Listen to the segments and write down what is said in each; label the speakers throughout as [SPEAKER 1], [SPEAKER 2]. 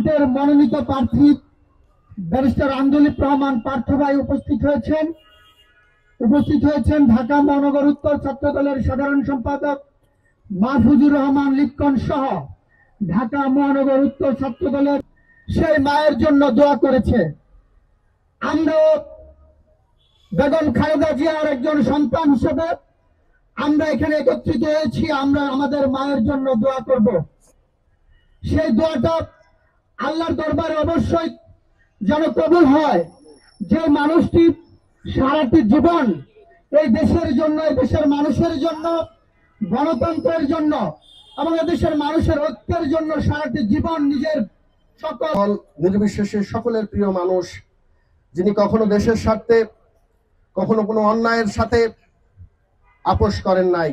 [SPEAKER 1] ভোটের মনোনীত প্রার্থী ব্যারিস্টার আন্দোলিব রহমান পার্থ ভাই উপস্থিত হয়েছেন ঢাকা মহানগর উত্তর ছাত্র দলের সাধারণ সম্পাদক মাহফুজুর রহমান লিপকন সহ ঢাকা মহানগর উত্তর ছাত্র দলের সেই মায়ের জন্য দোয়া করেছে। আমরাও বেগম খালেদা জিয়ার একজন সন্তান হিসেবে আমরা এখানে একত্রিত হয়েছি। আমরা আমাদের মায়ের জন্য দোয়া করব। সেই দোয়াটা আল্লাহর দরবারে অবশ্যই যেন কবুল হয়। যে মানুষটি সারাটি জীবন এই দেশের জন্য, এই দেশের মানুষের জন্য, গণতন্ত্রের জন্য এবং এদেশের মানুষের ঐক্যের জন্য সারাটি জীবন নিজের সকল
[SPEAKER 2] নির্বিশেষে সকলের প্রিয় মানুষ, যিনি কখনো দেশের স্বার্থে, কখনো কোনো অন্যায়ের সাথে আপোষ করেন নাই।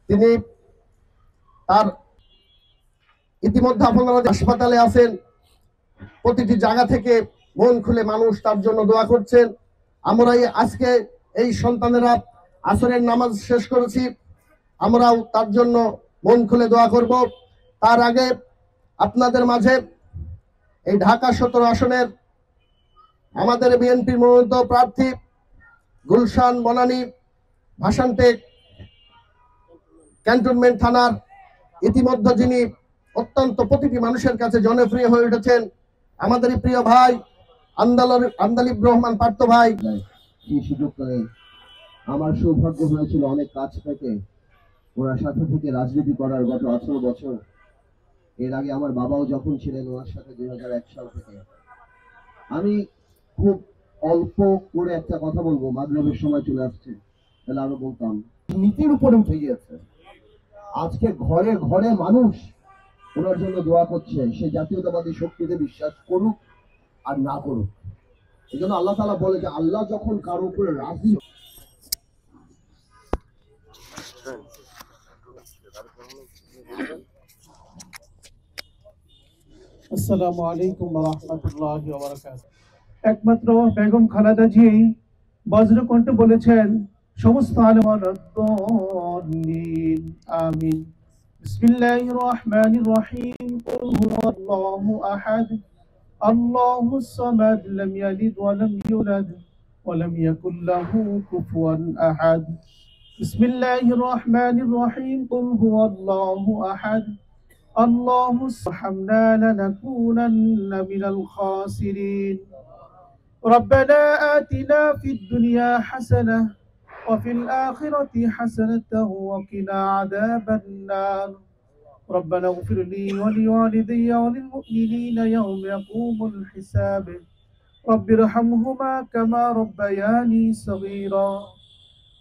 [SPEAKER 2] তিনি তার ইতিমধ্যে আপনারা হাসপাতালে আছেন, প্রতিটি জায়গা থেকে মন খুলে মানুষ তার জন্য দোয়া করছেন। আমরা আজকে এই সন্তানেরা আসরের নামাজ শেষ করেছি, আমরাও তার জন্য মন খুলে দোয়া করব। তার আগে আপনাদের মাঝে এই ঢাকা 17 আসনের আমাদের বিএনপির মনোনীত প্রার্থী গুলশান বনানী ভাসানটেক ক্যান্টনমেন্ট থানার ইতিমধ্যে যিনি অত্যন্ত প্রতিটি মানুষের কাছে জনপ্রিয় হয়ে উঠেছেন, আমাদেরই প্রিয় ভাই আন্দোলিব রহমান পার্থ ভাই।
[SPEAKER 3] এই সুযোগ করে আমার সৌভাগ্য হয়েছিল অনেক কাছ থেকে ওনার সাথে থেকে রাজনীতি করার গত 18 বছর। এর আগে আমার বাবাও যখন ছিলেন ওনার সাথে 2001 সাল থেকে। আমি খুব অল্প করে একটা কথা বলবো, মাগরিবের সময় চলে আসছে, তাহলে আরো বলতাম। নীতির উপরে উঠে গিয়েছে। আজকে ঘরে ঘরে মানুষ ওনার জন্য দোয়া করছে, সে জাতীয়তাবাদী শক্তিতে বিশ্বাস করুক আর না করুক। এই জন্য আল্লাহ তাআলা বলে যে আল্লাহ যখন কারো উপরে রাজি।
[SPEAKER 4] আসসালামু আলাইকুম ওয়া রাহমাতুল্লাহি ওয়া বারাকাতুহু। একমাত্র বেগম খালেদা জি বজ্রকণ্ঠে বলেছেন, সমস্ত আমিন। বিসমিল্লাহির রহমানির রহিম। কুল হুয়াল্লাহু আহাদ আল্লাহুস সামাদ লাম ইয়ালিদ ওয়া লাম ইউলাদ ওয়া লাম ইয়াকুল লাহু কুফুয়ান আহাদ। বিসমিল্লাহির রহমানির রহিম। কুল হুয়াল্লাহু আহাদ اللهم ارحمنا لنكونن من الخاسرين. ربنا آتنا في الدنيا حسنة وفي الآخرة حسنة وقنا عذاب النار. ربنا اغفر لي ولوالدي وللمؤمنين يوم يقوم الحساب. رب ارحمهما كما ربياني صغيرا.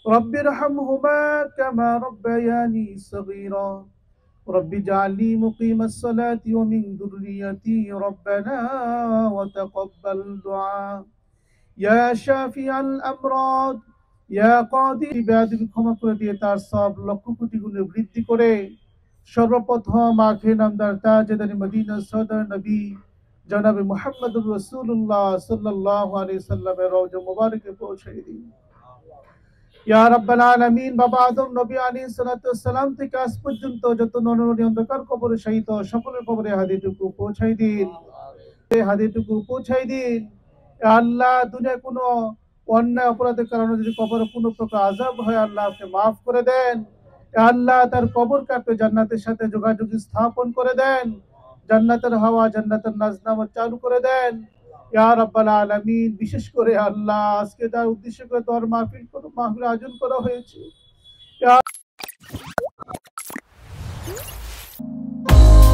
[SPEAKER 4] رب ارحمهما كما ربياني صغيرا. رب اجعلني مقيم الصلاة ومن ذريتي ربنا وتقبل دعاء. يا شافي الأمراض يا قاضي عبادك ক্ষমা করে দিয়ে তার সব লক্ষ কোটি গুণে বৃদ্ধি করে সর্বপ্রথম আখির নামদার তাজদারি মদিনা সদর নবী জনাবে মুহাম্মদুর রাসূলুল্লাহ সাল্লাল্লাহু আলাইহি সাল্লামের রওজা মুবারকে পৌঁছে দিন। ইয়া রাব্বাল আলামিন। বাবা আদম নবী আলাইহিস সালাতু ওয়াস সালাম থেকে আজ পর্যন্ত যত নরনারী অন্ধকার কবরে শায়িত সকলের কবরে হাদিটুকু পৌঁছাই দিন, হাদিটুকু পৌঁছাই দিন। আল্লাহ দুনিয়ায় কোনো অন্যায় অপরাধের কারণে যদি কবরে কোনো প্রকার আযাব হয়, আল্লাহ আপনি মাফ করে দেন। আল্লাহ তার কবরকে আপনি জান্নাতের সাথে যোগাযোগ স্থাপন করে দেন, জান্নাতের হাওয়া জান্নাতের নাজনামত চালু করে দেন ইয়া রাব্বাল আলামিন। বিশেষ করে আল্লাহ আজকে যার উদ্দেশ্য করে তোর মাহফিল আয়োজন করা হয়েছে,